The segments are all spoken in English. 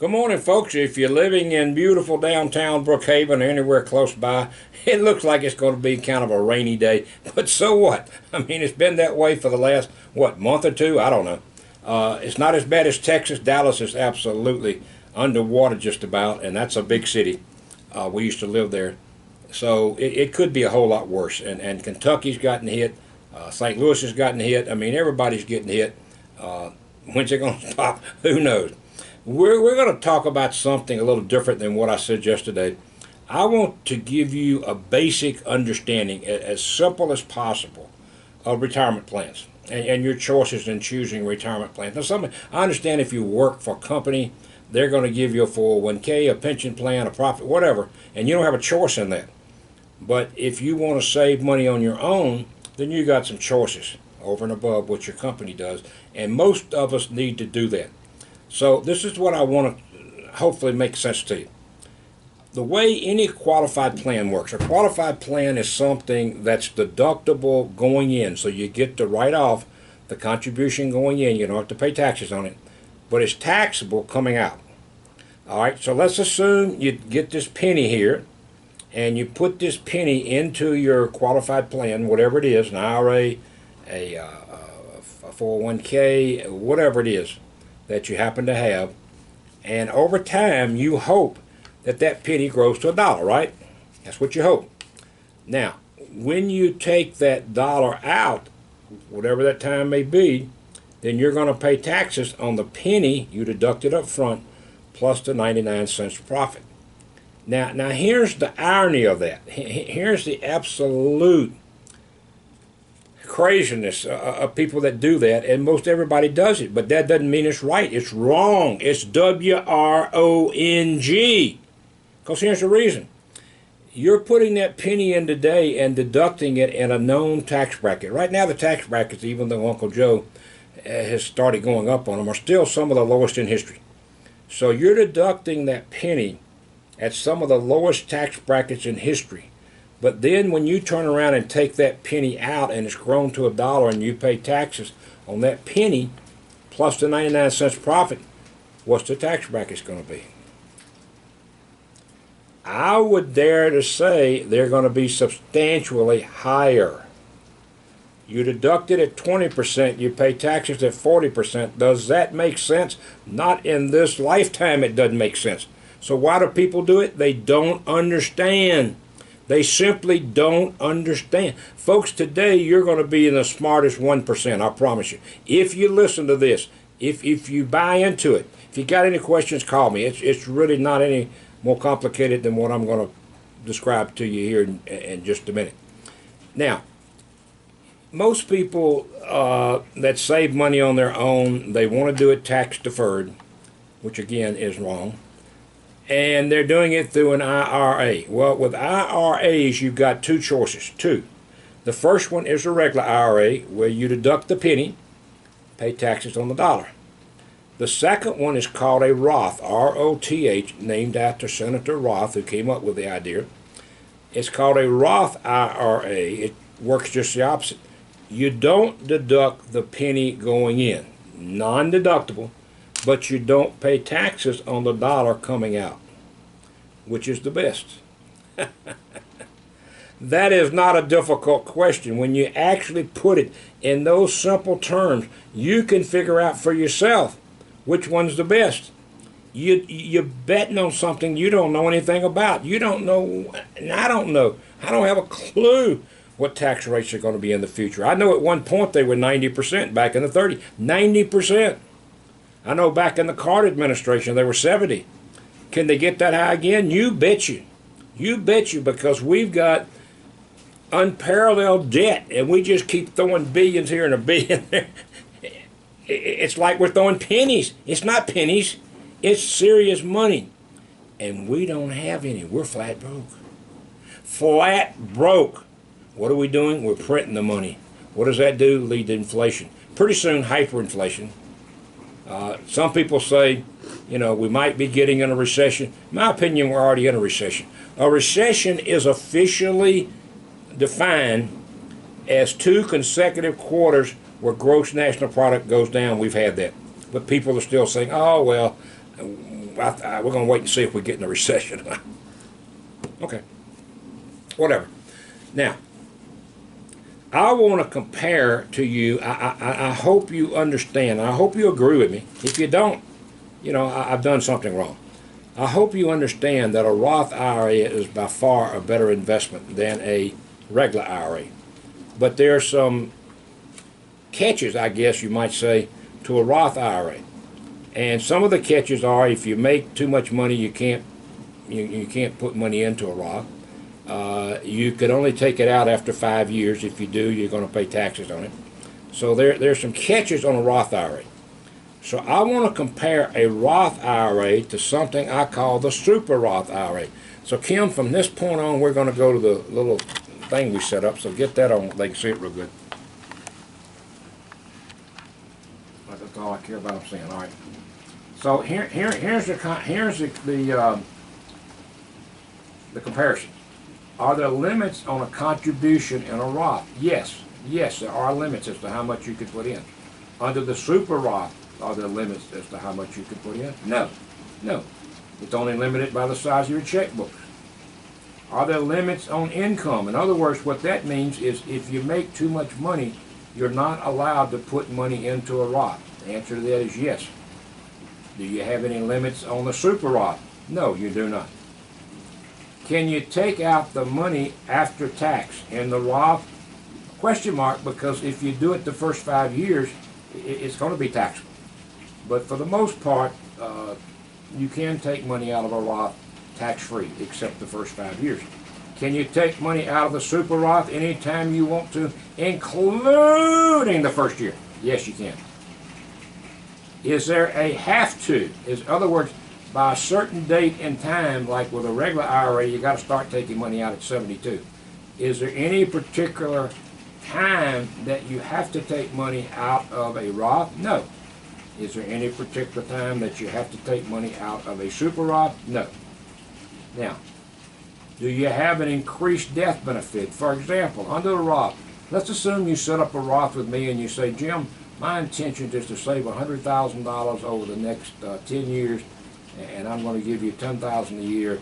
Good morning, folks. If you're living in beautiful downtown Brookhaven or anywhere close by, it looks like it's going to be kind of a rainy day. But so what? I mean, it's been that way for the last, month or two? I don't know. It's not as bad as Texas. Dallas is absolutely underwater just about, and that's a big city. We used to live there. So it could be a whole lot worse. And Kentucky's gotten hit. St. Louis has gotten hit. I mean, everybody's getting hit. When's it going to stop? Who knows? We're going to talk about something a little different than what I said yesterday. I want to give you a basic understanding, as simple as possible, of retirement plans and your choices in choosing retirement plans. Now, I understand if you work for a company, they're going to give you a 401k, a pension plan, a profit, whatever, and you don't have a choice in that. But if you want to save money on your own, then you got some choices over and above what your company does, and most of us need to do that. So this is what I want to hopefully make sense to you. The way any qualified plan works, a qualified plan is something that's deductible going in, so you get to write off the contribution going in. You don't have to pay taxes on it, but it's taxable coming out. All right, so let's assume you get this penny here, and you put this penny into your qualified plan, whatever it is, an IRA, a 401k, whatever it is that you happen to have, and over time you hope that that penny grows to $1, right? That's what you hope. Now, when you take that dollar out, whatever that time may be, then you're going to pay taxes on the penny you deducted up front plus the 99 cents profit. Now here's the irony of that. Here's the absolute craziness of people that do that, and most everybody does it, but that doesn't mean it's right. It's wrong. It's WRONG. Because here's the reason. You're putting that penny in today and deducting it in a known tax bracket. Right now the tax brackets, even though Uncle Joe has started going up on them, are still some of the lowest in history. So you're deducting that penny at some of the lowest tax brackets in history. But then when you turn around and take that penny out and it's grown to $1 and you pay taxes on that penny plus the 99 cents profit, what's the tax bracket going to be? I would dare to say they're going to be substantially higher. You deduct it at 20%, you pay taxes at 40%. Does that make sense? Not in this lifetime it doesn't make sense. So why do people do it? They don't understand. They simply don't understand. Folks, today you're going to be in the smartest 1%, I promise you. If you listen to this, if you buy into it, if you got any questions, call me. It's really not any more complicated than what I'm going to describe to you here in just a minute. Now, most people that save money on their own, they want to do it tax deferred, which again is wrong. And they're doing it through an IRA. Well, with IRAs, you've got two choices. Two. The first one is a regular IRA, where you deduct the penny, pay taxes on the dollar. The second one is called a Roth, R-O-T-H, named after Senator Roth, who came up with the idea. It's called a Roth IRA. It works just the opposite. You don't deduct the penny going in, non-deductible, but you don't pay taxes on the dollar coming out. Which is the best? That is not a difficult question. When you actually put it in those simple terms, you can figure out for yourself which one's the best. You're betting on something you don't know anything about. You don't know, and I don't know. I don't have a clue what tax rates are going to be in the future. I know at one point they were 90% back in the 30s. 90%. I know back in the Carter administration they were 70. Can they get that high again? You bet you. You bet you, because we've got unparalleled debt and we just keep throwing billions here and a billion there. It's like we're throwing pennies. It's not pennies. It's serious money. And we don't have any. We're flat broke. Flat broke. What are we doing? We're printing the money. What does that do? Lead to inflation. Pretty soon, hyperinflation. Some people say, we might be getting in a recession. In my opinion, we're already in a recession. A recession is officially defined as 2 consecutive quarters where gross national product goes down. We've had that. But people are still saying, oh, well, we're going to wait and see if we get in a recession. Okay, whatever. Now, I want to compare to you. I hope you understand. I hope you agree with me. If you don't, I've done something wrong. I hope you understand that a Roth IRA is by far a better investment than a regular IRA. But there are some catches, I guess you might say, to a Roth IRA. And some of the catches are, if you make too much money, you can't put money into a Roth. You could only take it out after 5 years. If you do, you're going to pay taxes on it. So there's some catches on a Roth IRA. So I want to compare a Roth IRA to something I call the Super Roth IRA. So Kim, from this point on, we're going to go to the little thing we set up. So get that on, they can see it real good. That's all I care about. I'm saying, all right. So here's the comparison. Are there limits on a contribution in a Roth? Yes, there are limits as to how much you could put in. Under the Super Roth, are there limits as to how much you could put in? No. It's only limited by the size of your checkbook. Are there limits on income? In other words, what that means is if you make too much money, you're not allowed to put money into a Roth. The answer to that is yes. Do you have any limits on the Super Roth? No, you do not. Can you take out the money after tax in the Roth? Question mark, because if you do it the first 5 years, it's going to be taxable. But for the most part, you can take money out of a Roth tax-free, except the first 5 years. Can you take money out of the Super Roth anytime you want to, including the first year? Yes, you can. Is there a have to? In other words, by a certain date and time, like with a regular IRA, you got to start taking money out at 72. Is there any particular time that you have to take money out of a Roth? No. Is there any particular time that you have to take money out of a Super Roth? No. Now, do you have an increased death benefit? For example, under the Roth, let's assume you set up a Roth with me and you say, Jim, my intention is to save $100,000 over the next 10 years, and I'm going to give you $10,000 a year.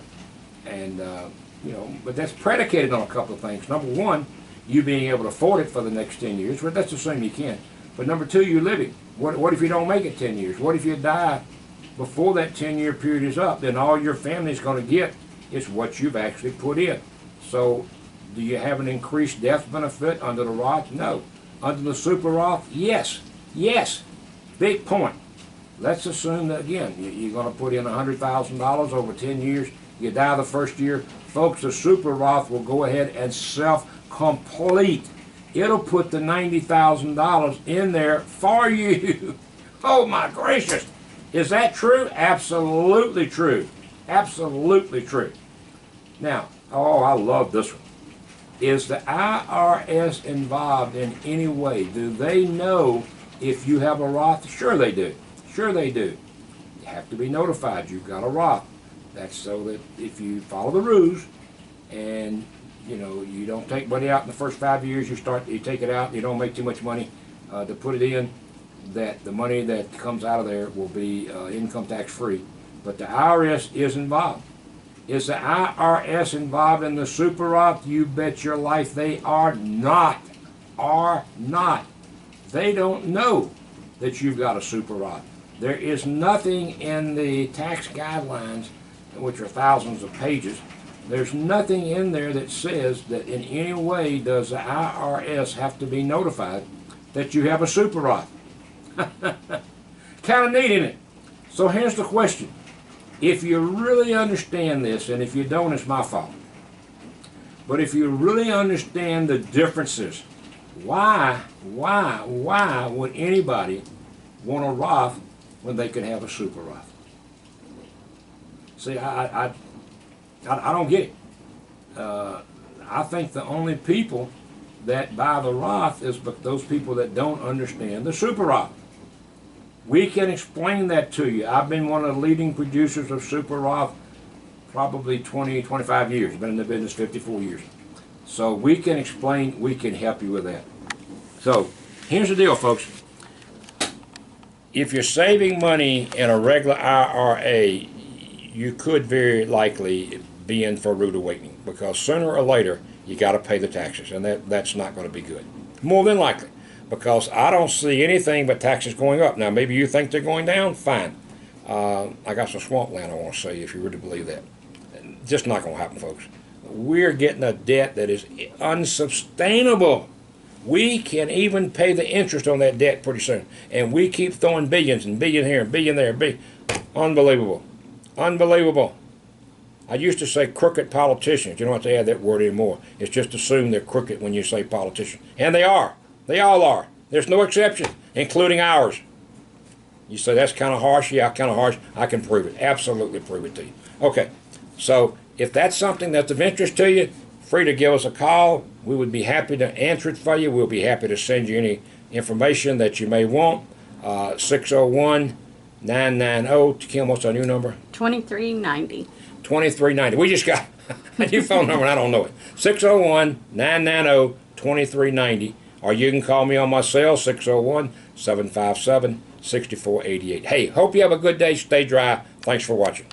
And, but that's predicated on a couple of things. Number one, you being able to afford it for the next 10 years. Well, let's assume you can. But number two, you're living. What if you don't make it 10 years? What if you die before that 10-year period is up? Then all your family's going to get is what you've actually put in. So do you have an increased death benefit under the Roth? No. Under the Super Roth? Yes. Yes. Big point. Let's assume that, again, you're going to put in $100,000 over 10 years. You die the first year. Folks, the Super Roth will go ahead and self-complete. It'll put the $90,000 in there for you. Oh, my gracious. Is that true? Absolutely true. Absolutely true. Now, oh, I love this one. Is the IRS involved in any way? Do they know if you have a Roth? Sure they do. Sure they do. You have to be notified you've got a Roth. That's so that if you follow the rules and you don't take money out in the first 5 years, you take it out, you don't make too much money to put it in, that the money that comes out of there will be income tax free. But the IRS is involved. Is the IRS involved in the Super Roth? You bet your life they are not. Are not. They don't know that you've got a Super Roth. There is nothing in the tax guidelines, which are thousands of pages, there's nothing in there that says that in any way does the IRS have to be notified that you have a Super Roth. Kind of neat, isn't it? So here's the question. If you really understand this, and if you don't, it's my fault. But if you really understand the differences, why would anybody want a Roth when they could have a Super Roth? See, I don't get it. I think the only people that buy the Roth is those people that don't understand the Super Roth. We can explain that to you. I've been one of the leading producers of Super Roth probably 20, 25 years. Been in the business 54 years. So we can explain, we can help you with that. So here's the deal, folks. If you're saving money in a regular IRA, you could very likely be in for a rude awakening, because sooner or later you got to pay the taxes, and that's not going to be good. More than likely, because I don't see anything but taxes going up. Now, maybe you think they're going down. Fine. I got some swampland I want to say, if you really believe that. Just not going to happen, folks. We're getting a debt that is unsustainable. We can even pay the interest on that debt pretty soon, and we keep throwing billions and billion here and billion there. Unbelievable. Unbelievable. I used to say crooked politicians. You don't have to add that word anymore. It's just assume they're crooked when you say politician. And they are. They all are. There's no exception, including ours. You say that's kind of harsh. Yeah, kind of harsh. I can prove it. Absolutely prove it to you. Okay. So if that's something that's of interest to you, free to give us a call. We would be happy to answer it for you. We'll be happy to send you any information that you may want. 601-990. Kim, what's our new number? 2390. 2390. We just got a new phone number and I don't know it. 601-990-2390. Or you can call me on my cell, 601-757-6488. Hey, hope you have a good day. Stay dry. Thanks for watching.